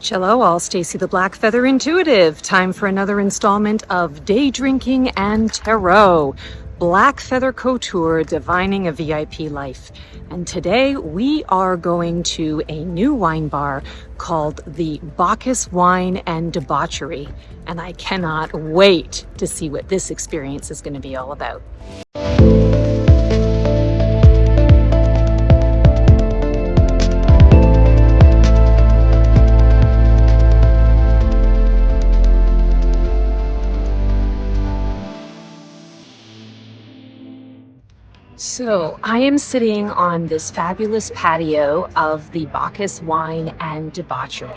Hello, all. Stacy the Black Feather Intuitive. Time for another installment of Day Drinking and Tarot. Black Feather Couture, Divining a VIP Life. And today we are going to a new wine bar called the Bacchus Wine and Debauchery. And I cannot wait to see what this experience is going to be all about. So I am sitting on this fabulous patio of the Bacchus Wine and Debauchery.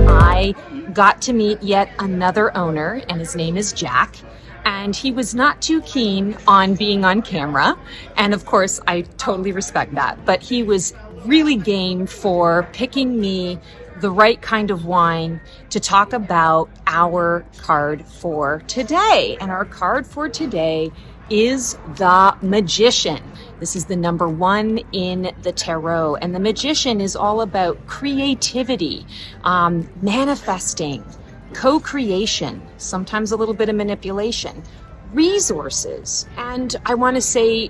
I got to meet yet another owner, and his name is Jack. And he was not too keen on being on camera. And of course, I totally respect that. But he was really game for picking me the right kind of wine to talk about our card for today. And our card for today is the Magician. This is the number one in the tarot. And the Magician is all about creativity, manifesting, co-creation, sometimes a little bit of manipulation, resources. And I want to say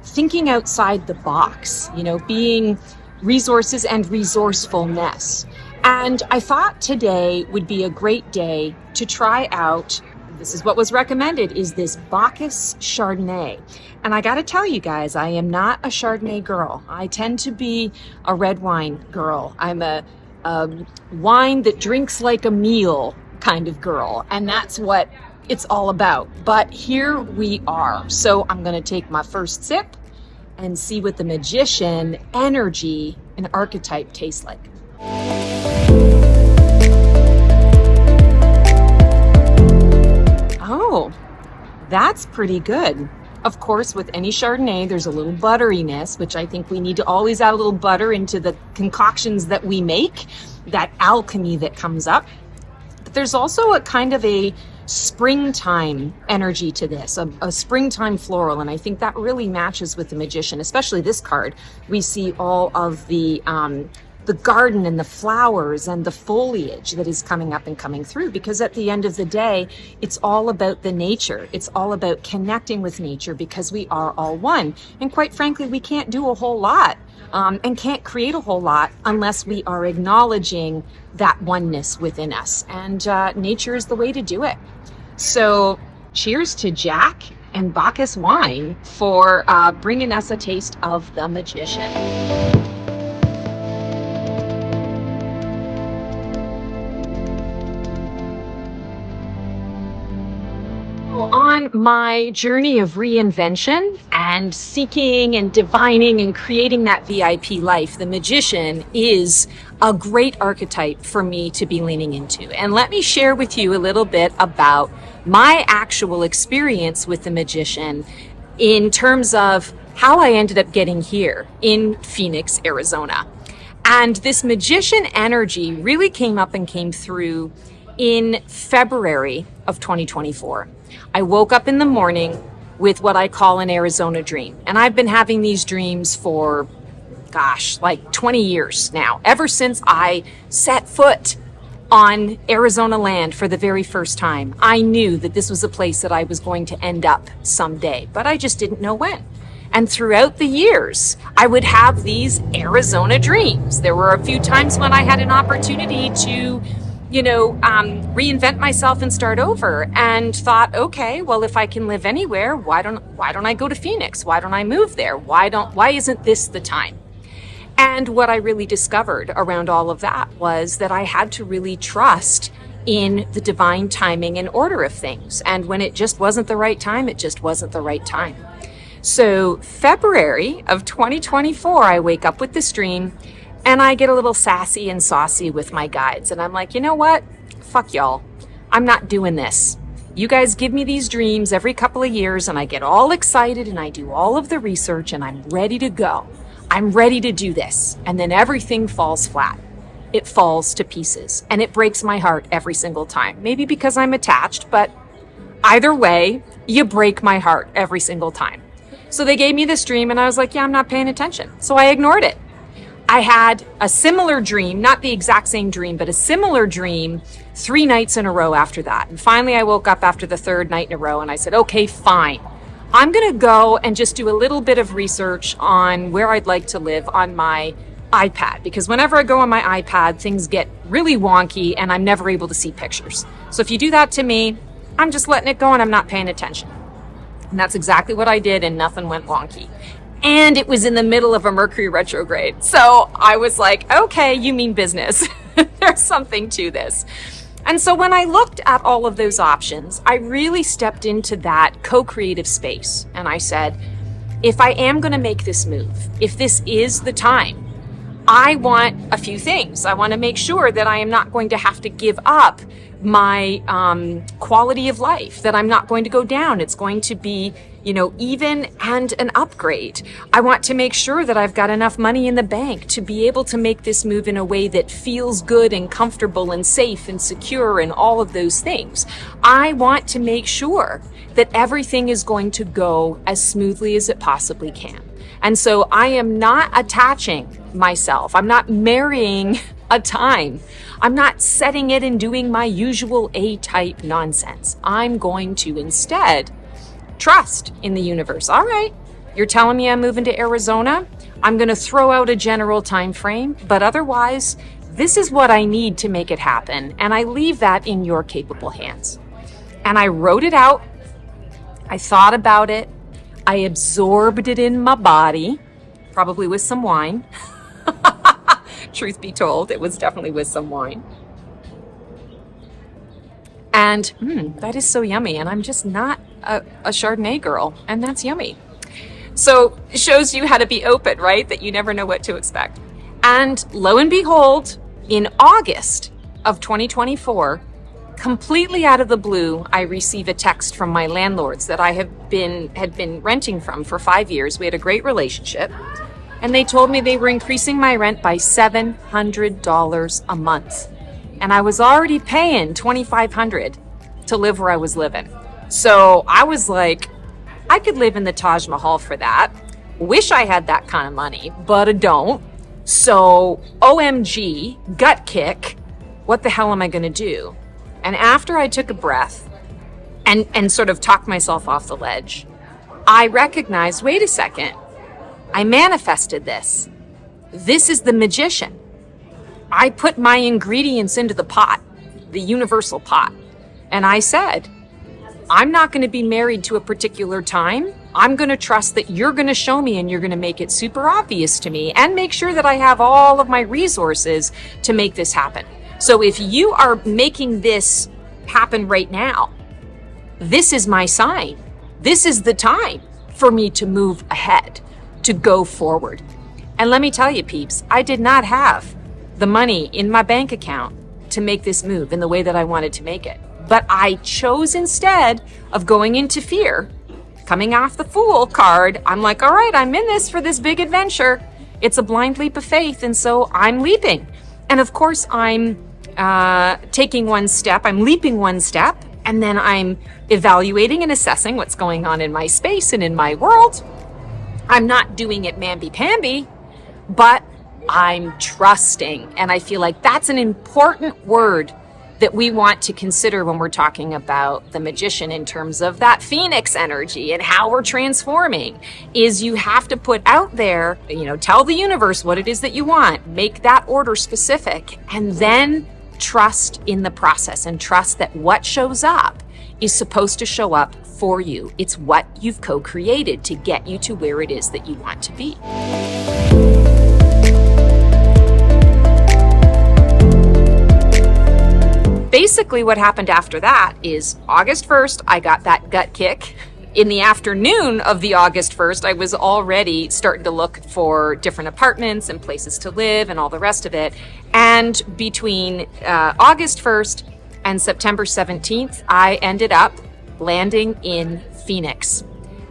thinking outside the box, being resources and resourcefulness. And I thought today would be a great day to try out, this is what was recommended, is this Bacchus Chardonnay. And I got to tell you guys, I am not a Chardonnay girl. I tend to be a red wine girl. I'm a wine that drinks like a meal kind of girl. And that's what it's all about. But here we are. So I'm going to take my first sip and see what the Magician energy and archetype tastes like. Oh, that's pretty good. Of course, with any Chardonnay, there's a little butteriness, which I think we need to always add a little butter into the concoctions that we make, that alchemy that comes up. But there's also a kind of a springtime energy to this, a springtime floral, and I think that really matches with the Magician, especially this card. We see all of the garden and the flowers and the foliage that is coming up and coming through, because at the end of the day, it's all about the nature. It's all about connecting with nature, because we are all one. And quite frankly, we can't do a whole lot and can't create a whole lot unless we are acknowledging that oneness within us. And nature is the way to do it. So cheers to Jack and Bacchus Wine for bringing us a taste of the Magician. On my journey of reinvention and seeking and divining and creating that VIP life, the Magician is a great archetype for me to be leaning into. And let me share with you a little bit about my actual experience with the Magician in terms of how I ended up getting here in Phoenix, Arizona. And this Magician energy really came up and came through in February of 2024. I woke up in the morning with what I call an Arizona dream. And I've been having these dreams for, like 20 years now, ever since I set foot on Arizona land for the very first time. I knew that this was a place that I was going to end up someday, but I just didn't know when. And throughout the years, I would have these Arizona dreams. There were a few times when I had an opportunity to reinvent myself and start over, and thought, okay, well, if I can live anywhere, why don't I go to Phoenix? Why don't I move there? Why isn't this the time? And what I really discovered around all of that was that I had to really trust in the divine timing and order of things. And when it just wasn't the right time, it just wasn't the right time. So February of 2024, I wake up with this dream, and I get a little sassy and saucy with my guides. And I'm like, you know what? Fuck y'all. I'm not doing this. You guys give me these dreams every couple of years, and I get all excited and I do all of the research and I'm ready to go. I'm ready to do this. And then everything falls flat. It falls to pieces, and it breaks my heart every single time. Maybe because I'm attached, but either way, you break my heart every single time. So they gave me this dream and I was like, yeah, I'm not paying attention. So I ignored it. I had a similar dream, not the exact same dream, but a similar dream 3 nights in a row after that. And finally I woke up after the 3rd night in a row and I said, okay, fine. I'm going to go and just do a little bit of research on where I'd like to live on my iPad, because whenever I go on my iPad, things get really wonky and I'm never able to see pictures. So if you do that to me, I'm just letting it go and I'm not paying attention. And that's exactly what I did, and nothing went wonky. And it was in the middle of a Mercury retrograde. So I was like, okay, you mean business. There's something to this. And so when I looked at all of those options, I really stepped into that co-creative space. And I said, if I am going to make this move, if this is the time, I want a few things. I want to make sure that I am not going to have to give up my quality of life, that I'm not going to go down. It's going to be, even and an upgrade. I want to make sure that I've got enough money in the bank to be able to make this move in a way that feels good and comfortable and safe and secure and all of those things. I want to make sure that everything is going to go as smoothly as it possibly can. And so I am not attaching myself. I'm not marrying a time. I'm not setting it and doing my usual A-type nonsense. I'm going to instead trust in the universe. All right, you're telling me I'm moving to Arizona. I'm going to throw out a general time frame, but otherwise, this is what I need to make it happen. And I leave that in your capable hands. And I wrote it out. I thought about it. I absorbed it in my body, probably with some wine. Truth be told, it was definitely with some wine. And that is so yummy. And I'm just not a Chardonnay girl, and that's yummy. So it shows you how to be open, right? That you never know what to expect. And lo and behold, in August of 2024, completely out of the blue, I receive a text from my landlords that I had been renting from for 5 years. We had a great relationship. And they told me they were increasing my rent by $700 a month. And I was already paying $2,500 to live where I was living. So I was like, I could live in the Taj Mahal for that. Wish I had that kind of money, but I don't. So OMG, gut kick, what the hell am I going to do? And after I took a breath and sort of talked myself off the ledge, I recognized, wait a second, I manifested this. This is the magician. I put my ingredients into the pot, the universal pot. And I said, I'm not going to be married to a particular time. I'm going to trust that you're going to show me and you're going to make it super obvious to me and make sure that I have all of my resources to make this happen. So if you are making this happen right now, this is my sign. This is the time for me to move ahead, to go forward. And let me tell you, peeps, I did not have the money in my bank account to make this move in the way that I wanted to make it. But I chose, instead of going into fear, coming off the Fool card, I'm like, all right, I'm in this for this big adventure. It's a blind leap of faith, and so I'm leaping. And of course, I'm taking one step, I'm leaping one step, and then I'm evaluating and assessing what's going on in my space and in my world. I'm not doing it mamby-pamby, but I'm trusting. And I feel like that's an important word that we want to consider when we're talking about the magician in terms of that phoenix energy and how we're transforming. Is you have to put out there, tell the universe what it is that you want, make that order specific, and then trust in the process and trust that what shows up is supposed to show up for you. It's what you've co-created to get you to where it is that you want to be. Basically, what happened after that is August 1st, I got that gut kick. In the afternoon of the August 1st, I was already starting to look for different apartments and places to live and all the rest of it. And between August 1st and September 17th, I ended up landing in Phoenix.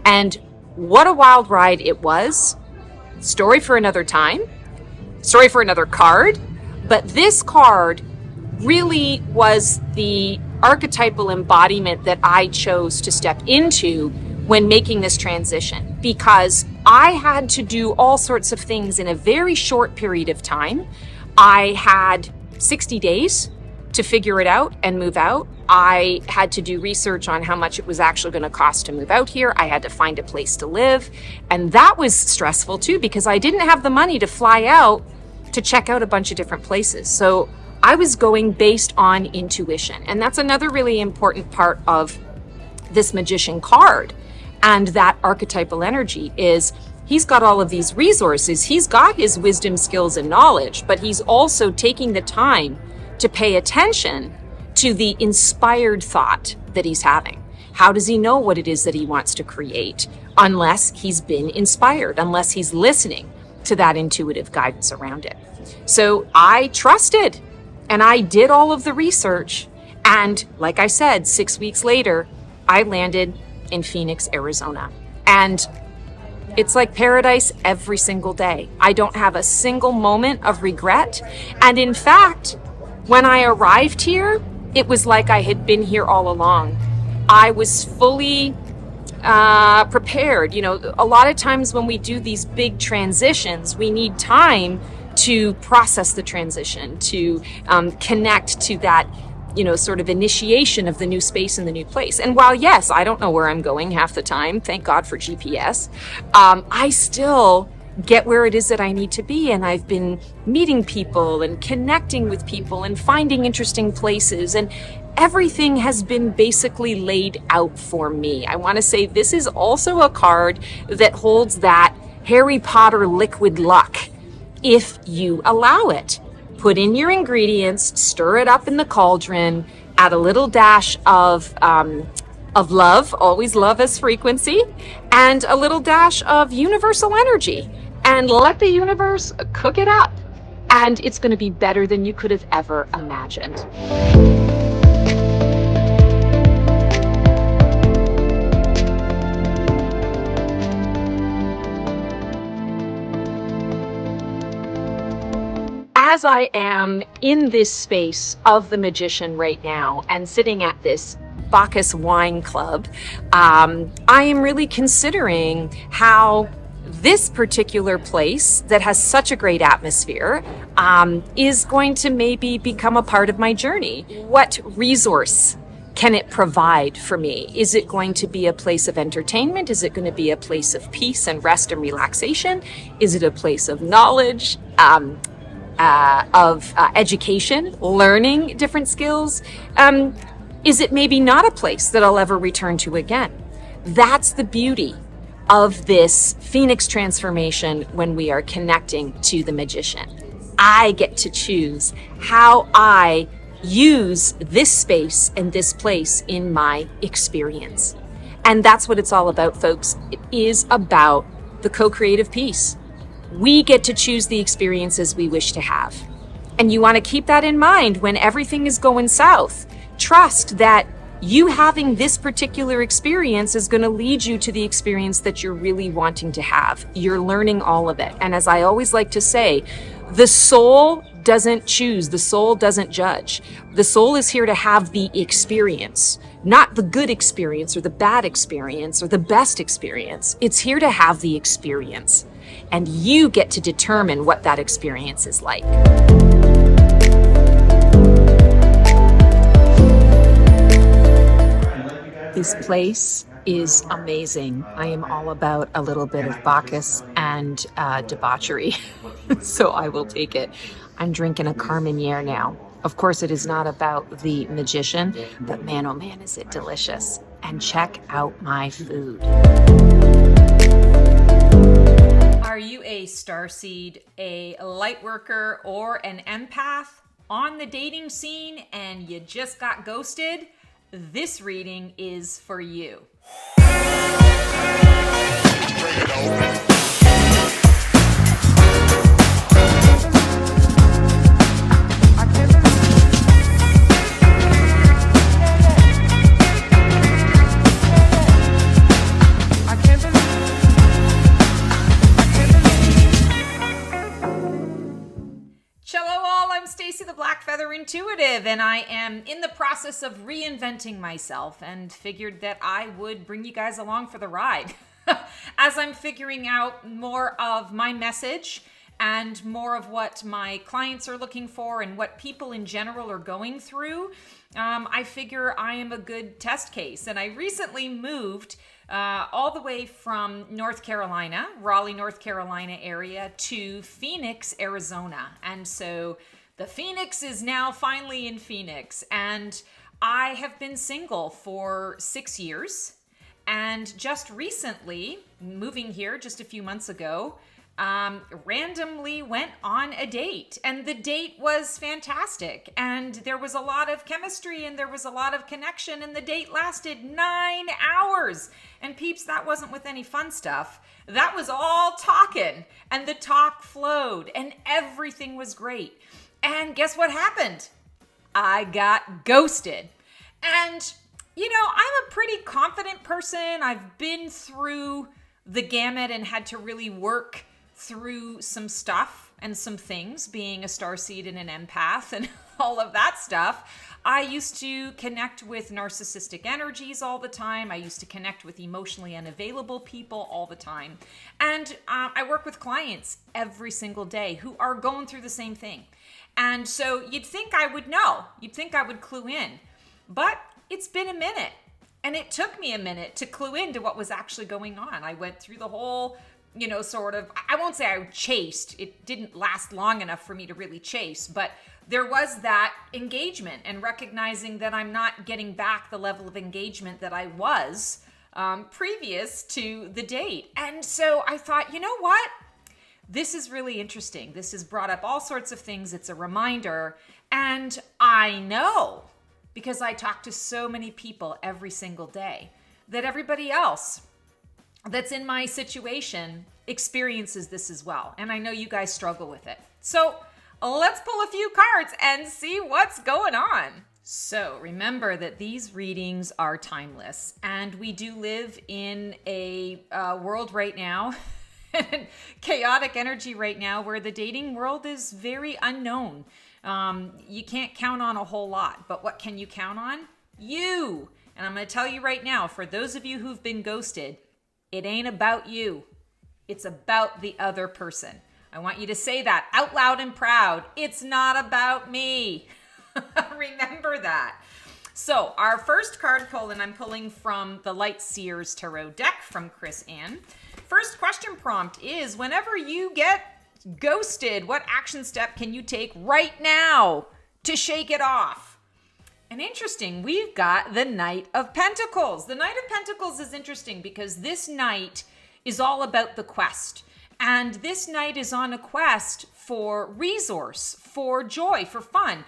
And what a wild ride it was. Story for another time, story for another card. But this card really was the archetypal embodiment that I chose to step into when making this transition, because I had to do all sorts of things in a very short period of time. I had 60 days to figure it out and move out. I had to do research on how much it was actually going to cost to move out here. I had to find a place to live. And that was stressful too, because I didn't have the money to fly out to check out a bunch of different places. So I was going based on intuition. And that's another really important part of this magician card and that archetypal energy is he's got all of these resources. He's got his wisdom, skills, and knowledge, but he's also taking the time to pay attention to the inspired thought that he's having. How does he know what it is that he wants to create unless he's been inspired, unless he's listening to that intuitive guidance around it? So I trusted and I did all of the research. And like I said, 6 weeks later, I landed in Phoenix, Arizona. And it's like paradise every single day. I don't have a single moment of regret. And in fact, when I arrived here, it was like I had been here all along. I was fully prepared. You know, a lot of times when we do these big transitions, we need time to process the transition, to connect to that, you know, sort of initiation of the new space and the new place. And while, yes, I don't know where I'm going half the time, thank God for GPS, I still get where it is that I need to be. And I've been meeting people and connecting with people and finding interesting places. And everything has been basically laid out for me. I want to say this is also a card that holds that Harry Potter liquid luck, if you allow it. Put in your ingredients, stir it up in the cauldron, add a little dash of love, always love as frequency, and a little dash of universal energy, and let the universe cook it up. And it's going to be better than you could have ever imagined. As I am in this space of the magician right now and sitting at this Bacchus wine club, I am really considering how this particular place that has such a great atmosphere is going to maybe become a part of my journey. What resource can it provide for me? Is it going to be a place of entertainment? Is it going to be a place of peace and rest and relaxation? Is it a place of knowledge? Of education, learning different skills? Is it maybe not a place that I'll ever return to again? That's the beauty of this Phoenix transformation when we are connecting to the magician. I get to choose how I use this space and this place in my experience. And that's what it's all about, folks. It is about the co-creative piece. We get to choose the experiences we wish to have. And you want to keep that in mind when everything is going south. Trust that you having this particular experience is going to lead you to the experience that you're really wanting to have. You're learning all of it. And as I always like to say, the soul doesn't choose. The soul doesn't judge. The soul is here to have the experience, not the good experience or the bad experience or the best experience. It's here to have the experience. And you get to determine what that experience is like. This place is amazing. I am all about a little bit of Bacchus and debauchery, so I will take it. I'm drinking a Carmenere now. Of course, it is not about the magician, but man, oh man, is it delicious. And check out my food. Are you a starseed, a light worker, or an empath on the dating scene and you just got ghosted? This reading is for you. Cello all, I'm Stacy the Black Feather Feather Intuitive, and I am in the process of reinventing myself and figured that I would bring you guys along for the ride as I'm figuring out more of my message and more of what my clients are looking for and what people in general are going through. I figure I am a good test case, and I recently moved all the way from North Carolina, Raleigh, North Carolina area to Phoenix, Arizona. And so the Phoenix is now finally in Phoenix. And I have been single for 6 years. And just recently, moving here just a few months ago, randomly went on a date, and the date was fantastic, and there was a lot of chemistry and there was a lot of connection, and the date lasted 9 hours. And peeps, that wasn't with any fun stuff. That was all talking, and the talk flowed and everything was great. And guess what happened? I got ghosted. And you know, I'm a pretty confident person. I've been through the gamut and had to really work through some stuff and some things, being a starseed and an empath and all of that stuff. I used to connect with narcissistic energies all the time. I used to connect with emotionally unavailable people all the time. And I work with clients every single day who are going through the same thing. And so you'd think I would know. You'd think I would clue in. But it's been a minute. And it took me a minute to clue into what was actually going on. I went through the whole, you know, sort of, I won't say I chased. It didn't last long enough for me to really chase, but there was that engagement and recognizing that I'm not getting back the level of engagement that I was previous to the date. And so I thought, you know what? This is really interesting. This has brought up all sorts of things. It's a reminder. And I know, because I talk to so many people every single day, that everybody else that's in my situation experiences this as well. And I know you guys struggle with it. So let's pull a few cards and see what's going on. So remember that these readings are timeless, and we do live in a world right now, chaotic energy right now, where the dating world is very unknown. You can't count on a whole lot, but what can you count on? You. And I'm going to tell you right now, for those of you who've been ghosted, it ain't about you. It's about the other person. I want you to say that out loud and proud. It's not about me. Remember that. So our first card pull, and I'm pulling from the Light Seers Tarot deck from Chris Ann. First question prompt is, whenever you get ghosted, what action step can you take right now to shake it off? And interesting, we've got the Knight of Pentacles. The Knight of Pentacles is interesting because this knight is all about the quest. And this knight is on a quest for resource, for joy, for fun.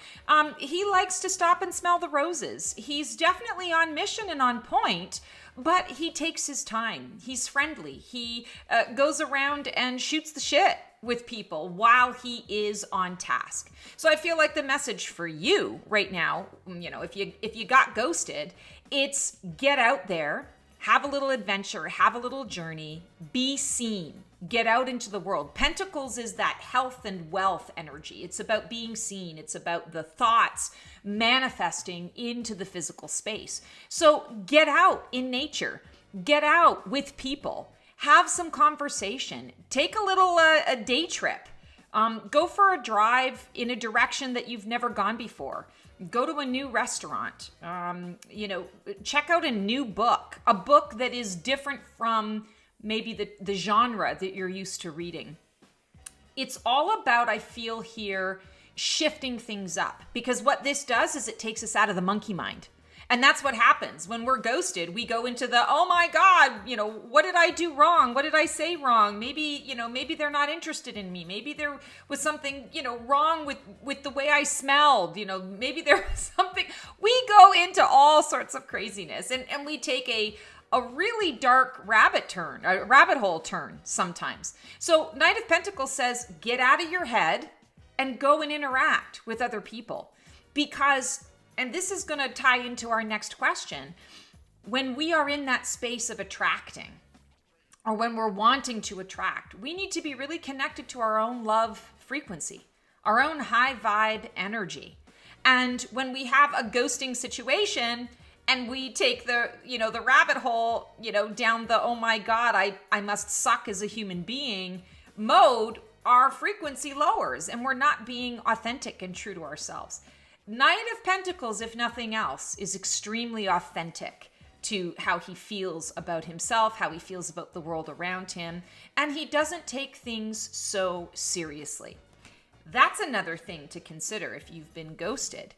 He likes to stop and smell the roses. He's definitely on mission and on point, but he takes his time. He's friendly. He goes around and shoots the shit with people while he is on task. So I feel like the message for you right now, you know, if you got ghosted, it's get out there, have a little adventure, have a little journey, be seen, get out into the world. Pentacles is that health and wealth energy. It's about being seen. It's about the thoughts manifesting into the physical space. So get out in nature, get out with people, have some conversation, take a little a day trip, go for a drive in a direction that you've never gone before. Go to a new restaurant, you know, check out a new book, a book that is different from maybe the genre that you're used to reading. It's all about, I feel here, shifting things up, because what this does is it takes us out of the monkey mind. And that's what happens when we're ghosted. We go into the, oh my God, you know, what did I do wrong? What did I say wrong? Maybe, you know, maybe they're not interested in me. Maybe there was something, you know, wrong with the way I smelled. You know, maybe there was something. We go into all sorts of craziness, and we take a really dark rabbit hole turn sometimes. So Knight of Pentacles says, get out of your head and go and interact with other people, because, and this is going to tie into our next question, when we are in that space of attracting, or when we're wanting to attract, we need to be really connected to our own love frequency, our own high vibe energy. And when we have a ghosting situation and we take the rabbit hole, down the, oh my God, I must suck as a human being mode, our frequency lowers and we're not being authentic and true to ourselves. Knight of Pentacles, if nothing else, is extremely authentic to how he feels about himself, how he feels about the world around him, and he doesn't take things so seriously. That's another thing to consider if you've been ghosted.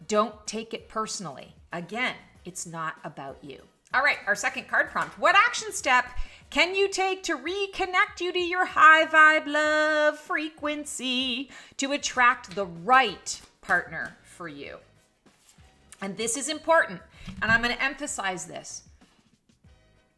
Don't take it personally. Again, it's not about you. All right, our second card prompt. What action step can you take to reconnect you to your high vibe love frequency to attract the right partner for you? And this is important, and I'm going to emphasize this.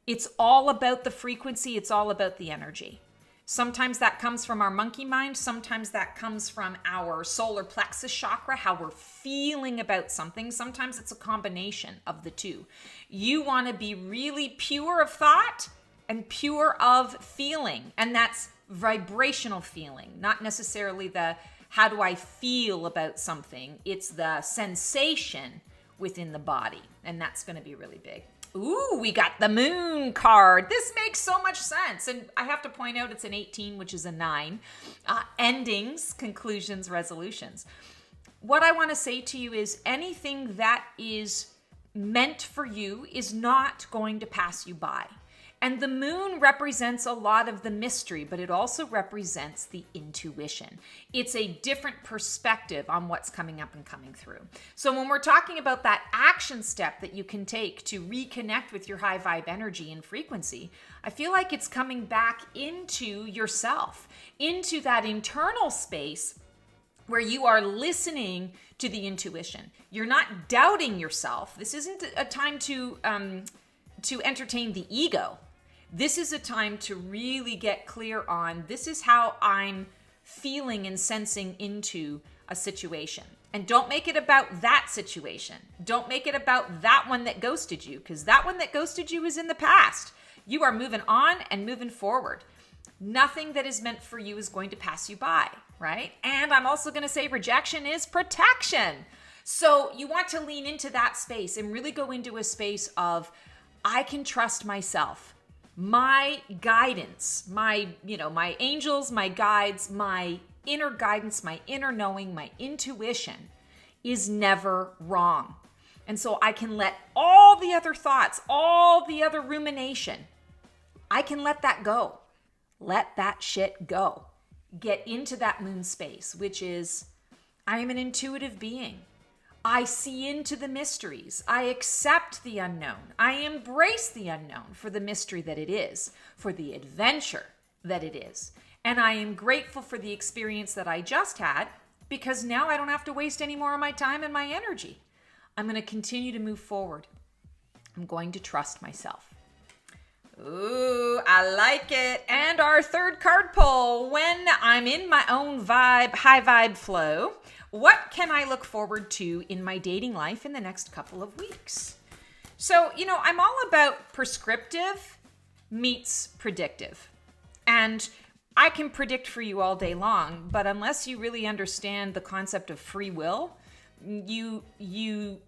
It's all about the frequency. It's all about the energy. Sometimes that comes from our monkey mind. Sometimes that comes from our solar plexus chakra, how we're feeling about something. Sometimes it's a combination of the two. You want to be really pure of thought and pure of feeling. And that's vibrational feeling, not necessarily the how do I feel about something. It's the sensation within the body. And that's going to be really big. Ooh, we got the moon card. This makes so much sense. And I have to point out it's an 18, which is a 9. Endings, conclusions, resolutions. What I want to say to you is anything that is meant for you is not going to pass you by. And the moon represents a lot of the mystery, but it also represents the intuition. It's a different perspective on what's coming up and coming through. So when we're talking about that action step that you can take to reconnect with your high vibe energy and frequency, I feel like it's coming back into yourself, into that internal space where you are listening to the intuition. You're not doubting yourself. This isn't a time to entertain the ego. This is a time to really get clear on this is how I'm feeling and sensing into a situation. And don't make it about that situation. Don't make it about that one that ghosted you, because that one that ghosted you is in the past. You are moving on and moving forward. Nothing that is meant for you is going to pass you by, right? And I'm also going to say rejection is protection. So you want to lean into that space and really go into a space of, I can trust myself. My guidance, my angels, my guides, my inner guidance, my inner knowing, my intuition is never wrong. And so I can let all the other thoughts, all the other rumination, I can let that go. Let that shit go. Get into that moon space, which is, I am an intuitive being. I see into the mysteries. I accept the unknown. I embrace the unknown for the mystery that it is, for the adventure that it is. And I am grateful for the experience that I just had, because now I don't have to waste any more of my time and my energy. I'm going to continue to move forward. I'm going to trust myself. Ooh, I like it. And our third card pull, when I'm in my own vibe, high vibe flow, what can I look forward to in my dating life in the next couple of weeks? So, I'm all about prescriptive meets predictive. And I can predict for you all day long, but unless you really understand the concept of free will, you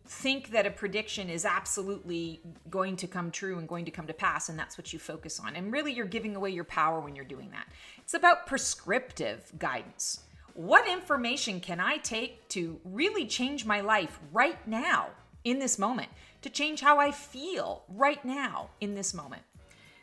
think that a prediction is absolutely going to come true and going to come to pass, and that's what you focus on. And really, you're giving away your power when you're doing that. It's about prescriptive guidance. What information can I take to really change my life right now in this moment, to change how I feel right now in this moment?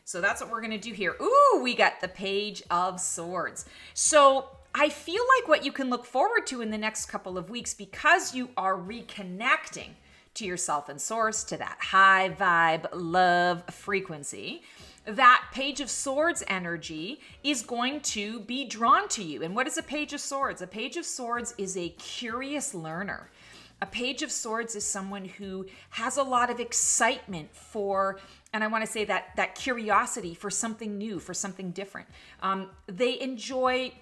So that's what we're going to do here. Ooh, we got the Page of Swords. So I feel like what you can look forward to in the next couple of weeks, because you are reconnecting to yourself and source, to that high vibe love frequency, that Page of Swords energy is going to be drawn to you. And what is a Page of Swords? A Page of Swords is a curious learner. A Page of Swords is someone who has a lot of excitement for, and I want to say that curiosity for something new, for something different. They enjoy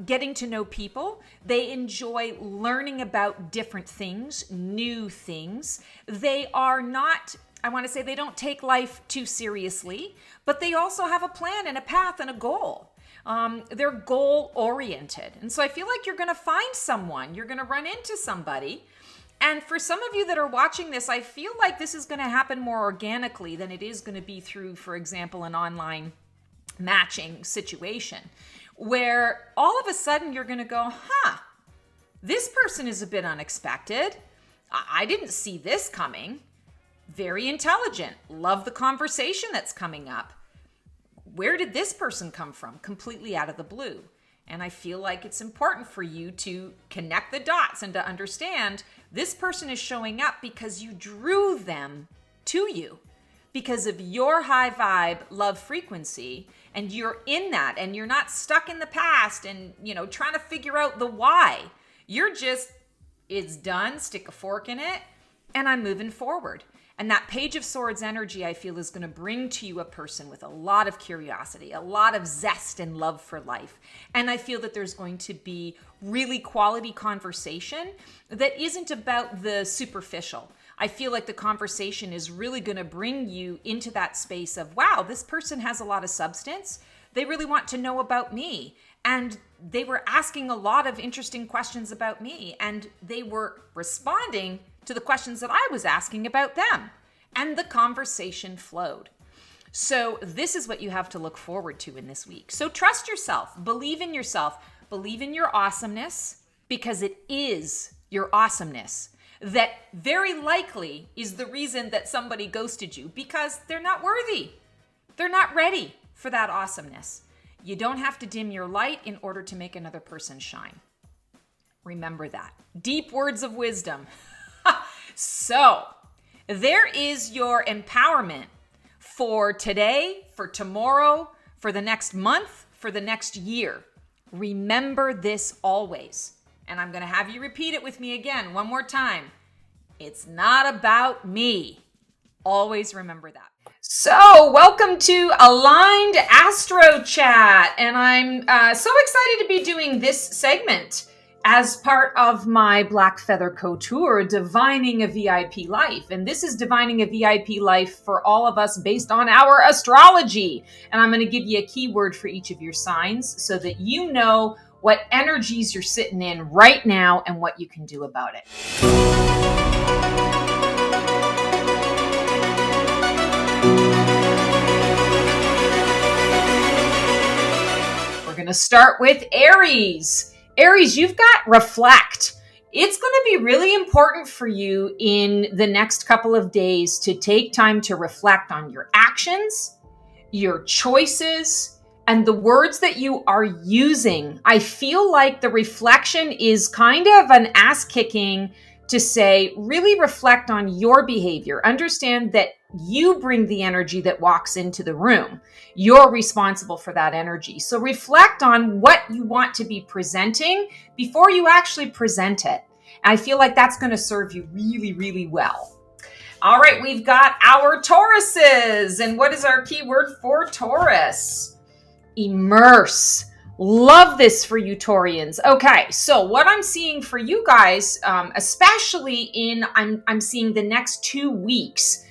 getting to know people. They enjoy learning about different things, new things. They are not, I want to say, they don't take life too seriously, but they also have a plan and a path and a goal. They're goal oriented. And so I feel like you're going to find someone, you're going to run into somebody. And for some of you that are watching this, I feel like this is going to happen more organically than it is going to be through, for example, an online matching situation, where all of a sudden you're going to go, this person is a bit unexpected. I didn't see this coming. Very intelligent. Love the conversation that's coming up. Where did this person come from? Completely out of the blue. And I feel like it's important for you to connect the dots and to understand this person is showing up because you drew them to you, because of your high vibe love frequency, and you're in that, and you're not stuck in the past and, trying to figure out the why. You're just, it's done, stick a fork in it, and I'm moving forward. And that Page of Swords energy, I feel, is going to bring to you a person with a lot of curiosity, a lot of zest and love for life. And I feel that there's going to be really quality conversation that isn't about the superficial. I feel like the conversation is really going to bring you into that space of, wow, this person has a lot of substance. They really want to know about me. And they were asking a lot of interesting questions about me. And they were responding to the questions that I was asking about them. And the conversation flowed. So this is what you have to look forward to in this week. So trust yourself, believe in your awesomeness, because it is your awesomeness that very likely is the reason that somebody ghosted you, because they're not worthy. They're not ready for that awesomeness. You don't have to dim your light in order to make another person shine. Remember that. Deep words of wisdom. So, there is your empowerment for today, for tomorrow, for the next month, for the next year. Remember this always. And I'm going to have you repeat it with me again one more time. It's not about me. Always remember that. So, welcome to Aligned AstroChat. And I'm so excited to be doing this segment as part of my Black Feather Couture, Divining a VIP Life. And this is Divining a VIP Life for all of us based on our astrology. And I'm going to give you a keyword for each of your signs so that you know what energies you're sitting in right now and what you can do about it. We're going to start with Aries. Aries, you've got reflect. It's going to be really important for you in the next couple of days to take time to reflect on your actions, your choices, and the words that you are using. I feel like the reflection is kind of an ass kicking to say, really reflect on your behavior. Understand that you bring the energy that walks into the room. You're responsible for that energy. So reflect on what you want to be presenting before you actually present it. I feel like that's going to serve you really, really well. All right, we've got our Tauruses. And what is our keyword for Taurus? Immerse. Love this for you, Taurians. Okay, so what I'm seeing for you guys, especially I'm seeing the next 2 weeks,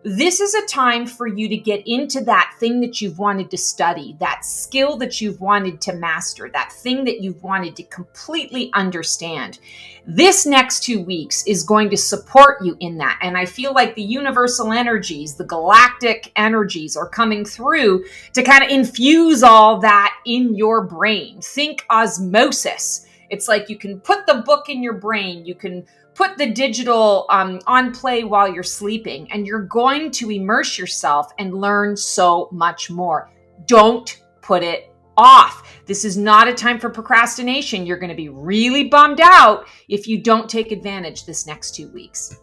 this is a time for you to get into that thing that you've wanted to study, that skill that you've wanted to master, that thing that you've wanted to completely understand. This next 2 weeks is going to support you in that. And I feel like the universal energies, the galactic energies are coming through to kind of infuse all that in your brain. Think osmosis. It's like you can put the book in your brain, you can put the digital on play while you're sleeping, and you're going to immerse yourself and learn so much more. Don't put it off. This is not a time for procrastination. You're going to be really bummed out if you don't take advantage this next 2 weeks.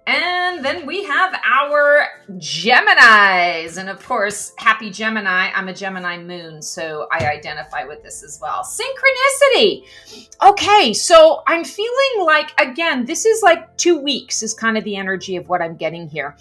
And then we have our Geminis. And of course, happy Gemini. I'm a Gemini moon, so I identify with this as well. Synchronicity. Okay, so I'm feeling like, again, this is like 2 weeks is kind of the energy of what I'm getting here.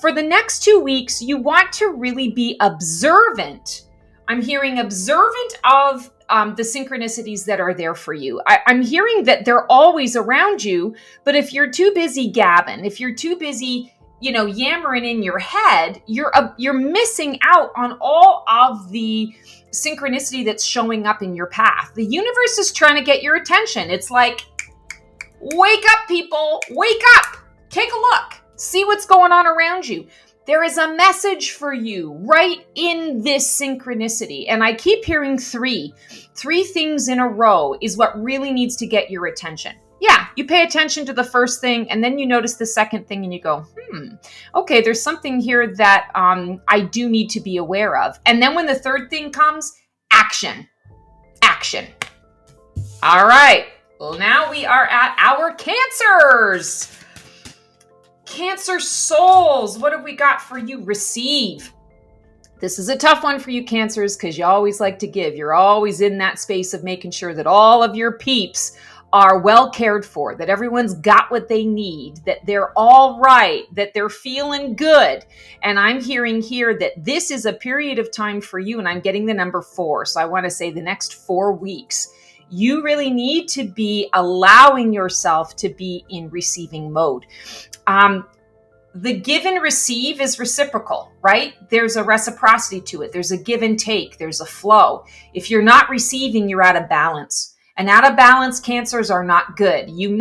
For the next 2 weeks, you want to really be observant. I'm hearing observant of the synchronicities that are there for you. I'm hearing that they're always around you, but if you're too busy gabbing, if you're too busy yammering in your head, you're missing out on all of the synchronicity that's showing up in your path. The universe is trying to get your attention. It's like, wake up, people, wake up, take a look, see what's going on around you. There is a message for you right in this synchronicity. And I keep hearing three things in a row is what really needs to get your attention. Yeah, you pay attention to the first thing and then you notice the second thing and you go, okay, there's something here that I do need to be aware of. And then when the third thing comes, action. All right, well, now we are at our Cancers. Cancer souls, what have we got for you? Receive. This is a tough one for you, Cancers, because you always like to give. You're always in that space of making sure that all of your peeps are well cared for, that everyone's got what they need, that they're all right, that they're feeling good. And I'm hearing here that this is a period of time for you, and I'm getting the number 4. So I want to say the next 4 weeks, you really need to be allowing yourself to be in receiving mode. The give and receive is reciprocal, right? There's a reciprocity to it. There's a give and take. There's a flow. If you're not receiving, you're out of balance. And out of balance, Cancers are not good. You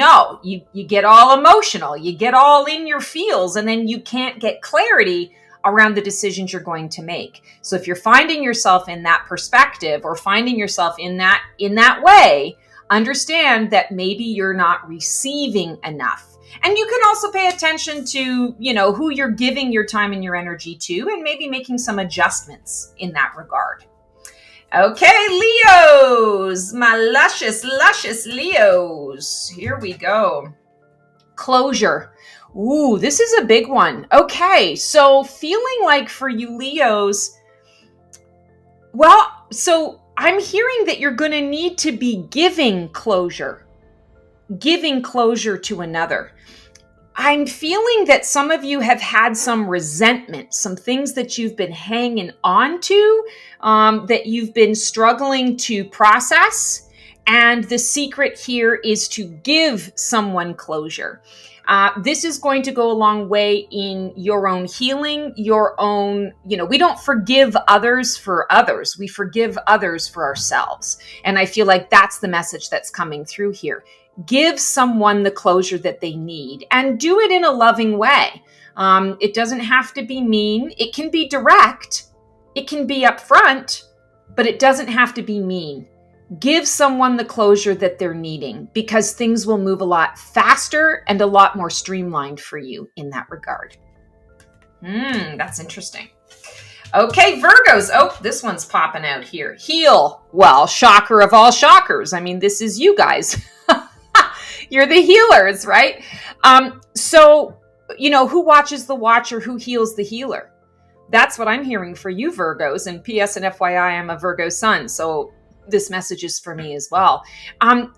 get all emotional. You get all in your feels, and then you can't get clarity around the decisions you're going to make. So if you're finding yourself in that perspective or finding yourself in that way, understand that maybe you're not receiving enough. And you can also pay attention to, who you're giving your time and your energy to, and maybe making some adjustments in that regard. Okay, Leos, my luscious Leos. Here we go. Closure. Ooh, this is a big one. Okay, so feeling like for you Leos, so I'm hearing that you're going to need to be giving closure to another. I'm feeling that some of you have had some resentment, some things that you've been hanging on to, that you've been struggling to process. And the secret here is to give someone closure. This is going to go a long way in your own healing, your own, we don't forgive others for others. We forgive others for ourselves. And I feel like that's the message that's coming through here. Give someone the closure that they need and do it in a loving way. It doesn't have to be mean. It can be direct. It can be upfront, but it doesn't have to be mean. Give someone the closure that they're needing because things will move a lot faster and a lot more streamlined for you in that regard. That's interesting. Okay, Virgos. Oh, this one's popping out here. Heal. Well, shocker of all shockers. I mean, this is you guys. You're the healers, right? So, who watches the watcher, who heals the healer? That's what I'm hearing for you, Virgos. And P.S. and FYI, I'm a Virgo sun. So this message is for me as well.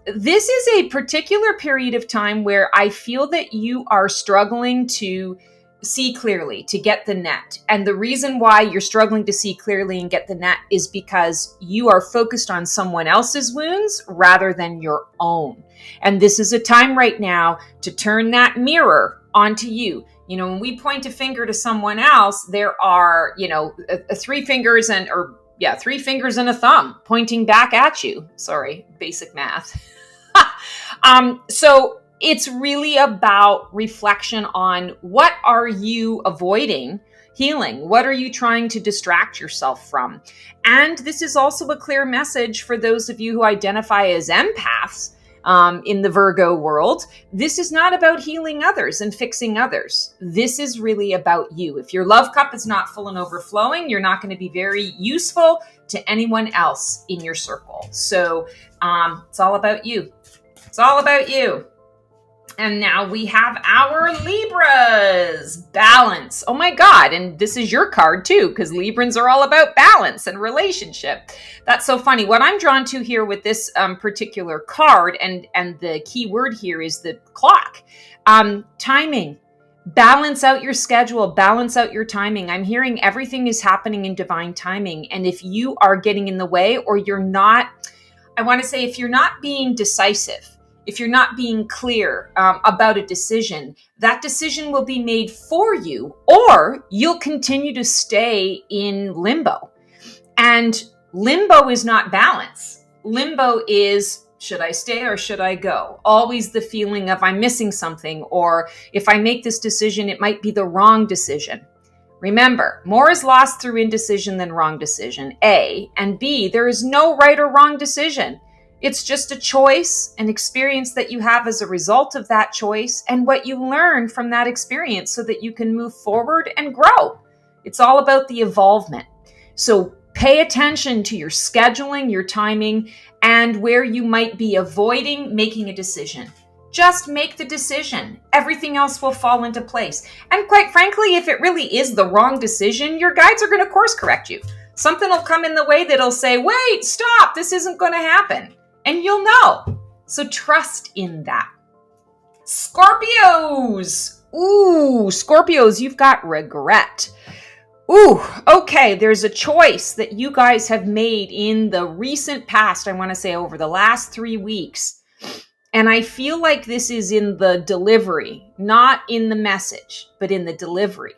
This is a particular period of time where I feel that you are struggling to see clearly, to get the net. And the reason why you're struggling to see clearly and get the net is because you are focused on someone else's wounds rather than your own. And this is a time right now to turn that mirror onto you. When we point a finger to someone else, there are, 3 fingers and a thumb pointing back at you. Sorry, basic math. So it's really about reflection on what are you avoiding healing? What are you trying to distract yourself from? And this is also a clear message for those of you who identify as empaths in the Virgo world. This is not about healing others and fixing others. This is really about you. If your love cup is not full and overflowing, you're not going to be very useful to anyone else in your circle. So it's all about you. It's all about you. And now we have our Libras. Balance. Oh my God. And this is your card too, because Librans are all about balance and relationship. That's so funny. What I'm drawn to here with this particular card, and the key word here is the clock. Timing. Balance out your schedule. Balance out your timing. I'm hearing everything is happening in divine timing. And if you are getting in the way or you're not, I want to say if you're not being decisive, if you're not being clear about a decision, that decision will be made for you, or you'll continue to stay in limbo. And limbo is not balance. Limbo is, should I stay or should I go? Always the feeling of I'm missing something, or if I make this decision, it might be the wrong decision. Remember, more is lost through indecision than wrong decision, A. And B, there is no right or wrong decision. It's just a choice, an experience that you have as a result of that choice, and what you learn from that experience so that you can move forward and grow. It's all about the evolvement. So pay attention to your scheduling, your timing, and where you might be avoiding making a decision. Just make the decision. Everything else will fall into place. And quite frankly, if it really is the wrong decision, your guides are going to course correct you. Something will come in the way that'll say, wait, stop, this isn't going to happen. And you'll know. So trust in that. Scorpios. Ooh, Scorpios, you've got regret. Ooh, okay, there's a choice that you guys have made in the recent past, I want to say over the last 3 weeks. And I feel like this is in the delivery, not in the message, but in the delivery.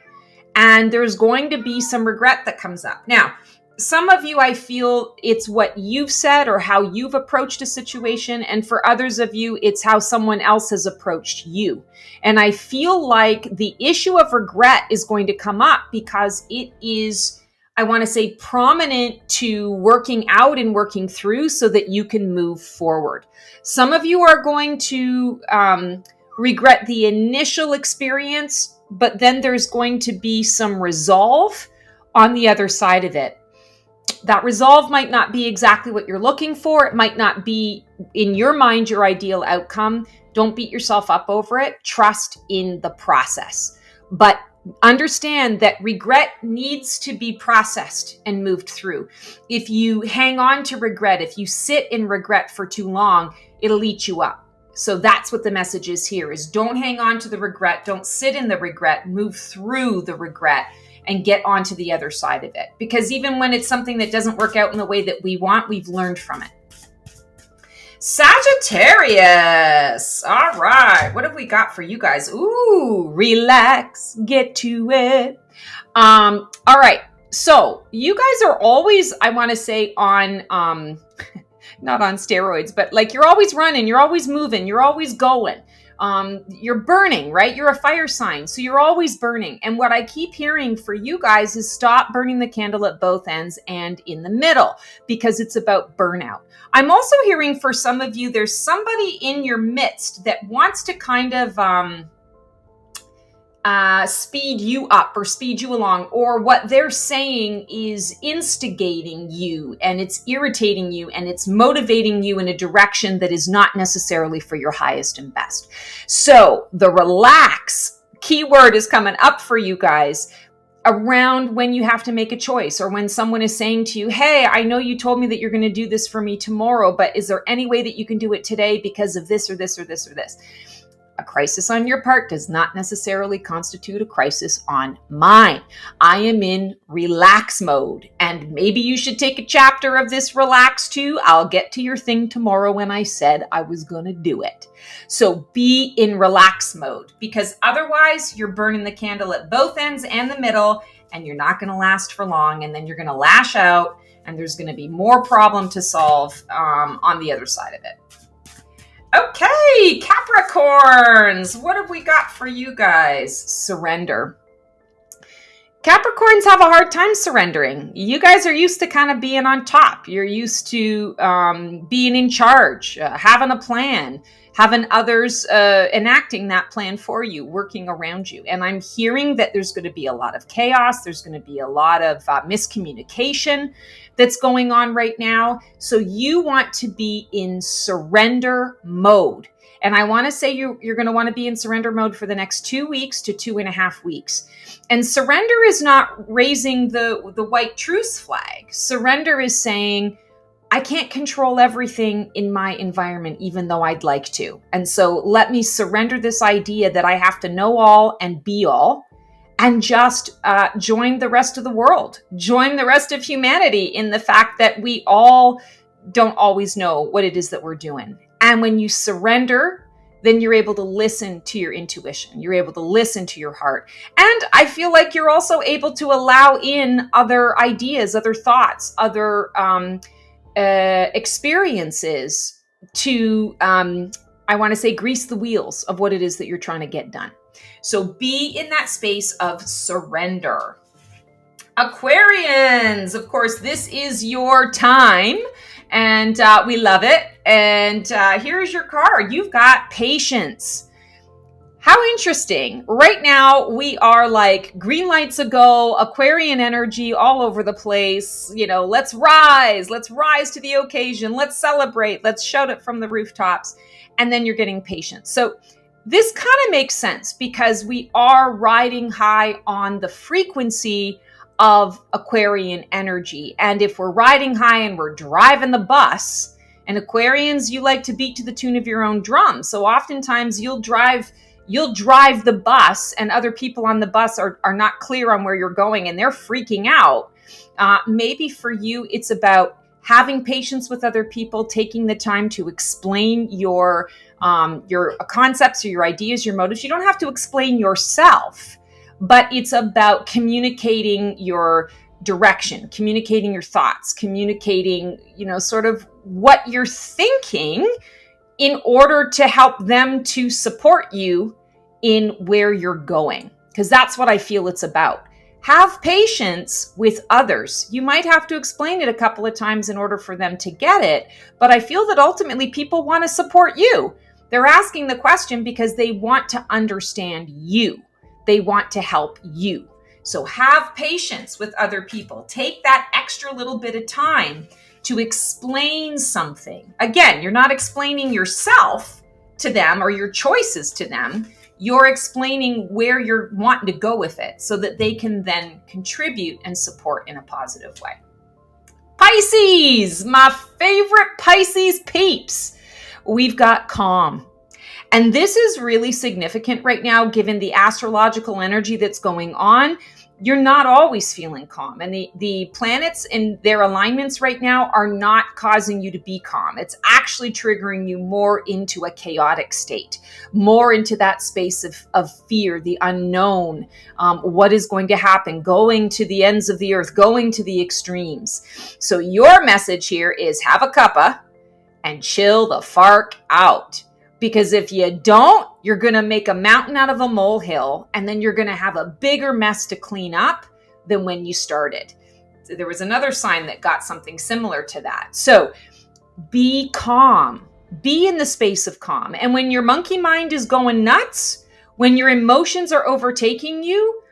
And there's going to be some regret that comes up. Now, some of you, I feel it's what you've said or how you've approached a situation. And for others of you, it's how someone else has approached you. And I feel like the issue of regret is going to come up because it is, I want to say, prominent to working out and working through so that you can move forward. Some of you are going to regret the initial experience, but then there's going to be some resolve on the other side of it. That resolve might not be exactly what you're looking for. It might not be, in your mind, your ideal outcome. Don't beat yourself up over it. Trust in the process. But understand that regret needs to be processed and moved through. If you hang on to regret, if you sit in regret for too long, it'll eat you up. So that's what the message is here, is don't hang on to the regret. Don't sit in the regret. Move through the regret and get onto the other side of it. Because even when it's something that doesn't work out in the way that we want, we've learned from it. Sagittarius. All right. What have we got for you guys? Ooh, relax, get to it. All right. So you guys are always, I want to say, on, not on steroids, but like you're always running, you're always moving, you're always going. You're burning, right? You're a fire sign. So you're always burning. And what I keep hearing for you guys is stop burning the candle at both ends and in the middle, because it's about burnout. I'm also hearing for some of you, there's somebody in your midst that wants to kind of, speed you up or speed you along, or what they're saying is instigating you and it's irritating you and it's motivating you in a direction that is not necessarily for your highest and best. So the relax keyword is coming up for you guys around when you have to make a choice, or when someone is saying to you, hey, I know you told me that you're going to do this for me tomorrow, but is there any way that you can do it today because of this or this or this or this? A crisis on your part does not necessarily constitute a crisis on mine. I am in relax mode, and maybe you should take a chapter of this relax too. I'll get to your thing tomorrow when I said I was going to do it. So be in relax mode, because otherwise you're burning the candle at both ends and the middle, and you're not going to last for long. And then you're going to lash out, and there's going to be more problem to solve on the other side of it. Okay, Capricorns, what have we got for you guys? Surrender. Capricorns have a hard time surrendering. You guys are used to kind of being on top. You're used to being in charge, having a plan, having others enacting that plan for you, working around you. And I'm hearing that there's going to be a lot of chaos. There's going to be a lot of miscommunication that's going on right now. So you want to be in surrender mode. And I want to say you're going to want to be in surrender mode for the next 2 weeks to 2.5 weeks. And surrender is not raising the white truce flag. Surrender is saying, I can't control everything in my environment, even though I'd like to. And so let me surrender this idea that I have to know all and be all, and just join the rest of the world, join the rest of humanity in the fact that we all don't always know what it is that we're doing. And when you surrender, then you're able to listen to your intuition. You're able to listen to your heart. And I feel like you're also able to allow in other ideas, other thoughts, other experiences to, I want to say, grease the wheels of what it is that you're trying to get done. So be in that space of surrender. Aquarians, of course, this is your time, and we love it. And here's your card. You've got patience. How interesting. Right now, we are like green lights a go, Aquarian energy all over the place. You know, let's rise to the occasion. Let's celebrate. Let's shout it from the rooftops. And then you're getting patience. So this kind of makes sense because we are riding high on the frequency of Aquarian energy. And if we're riding high and we're driving the bus, and Aquarians, you like to beat to the tune of your own drum. So oftentimes you'll drive the bus and other people on the bus are not clear on where you're going and they're freaking out. Maybe for you, it's about having patience with other people, taking the time to explain your concepts or your ideas, your motives. You don't have to explain yourself, but it's about communicating your direction, communicating your thoughts, communicating, sort of what you're thinking in order to help them to support you in where you're going. Because that's what I feel it's about. Have patience with others. You might have to explain it a couple of times in order for them to get it, but I feel that ultimately people want to support you. They're asking the question because they want to understand you. They want to help you. So have patience with other people. Take that extra little bit of time to explain something. Again, you're not explaining yourself to them or your choices to them. You're explaining where you're wanting to go with it so that they can then contribute and support in a positive way. Pisces, my favorite Pisces peeps. We've got calm. And this is really significant right now, given the astrological energy that's going on. You're not always feeling calm. And the planets in their alignments right now are not causing you to be calm. It's actually triggering you more into a chaotic state, more into that space of fear, the unknown, what is going to happen, going to the ends of the earth, going to the extremes. So your message here is have a cuppa and chill the fark out. Because if you don't, you're going to make a mountain out of a molehill, and then you're going to have a bigger mess to clean up than when you started. So there was another sign that got something similar to that. So be calm. Be in the space of calm. And when your monkey mind is going nuts, when your emotions are overtaking you,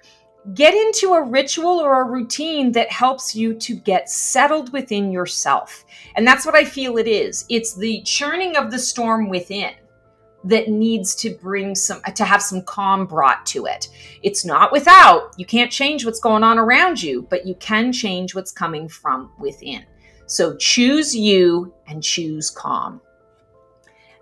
get into a ritual or a routine that helps you to get settled within yourself. And that's what I feel it is. It's the churning of the storm within that needs to have some calm brought to it. It's not without. You can't change what's going on around you, but you can change what's coming from within. So choose you and choose calm.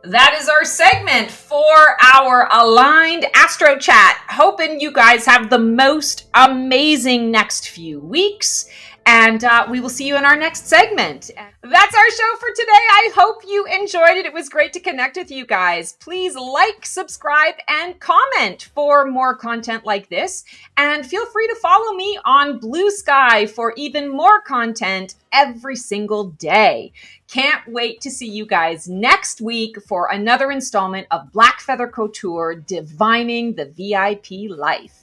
That is our segment for our aligned AstroChat. Hoping you guys have the most amazing next few weeks. And we will see you in our next segment. That's our show for today. I hope you enjoyed it. It was great to connect with you guys. Please like, subscribe, and comment for more content like this. And feel free to follow me on Blue Sky for even more content every single day. Can't wait to see you guys next week for another installment of Black Feather Couture, Divining the VIP Life.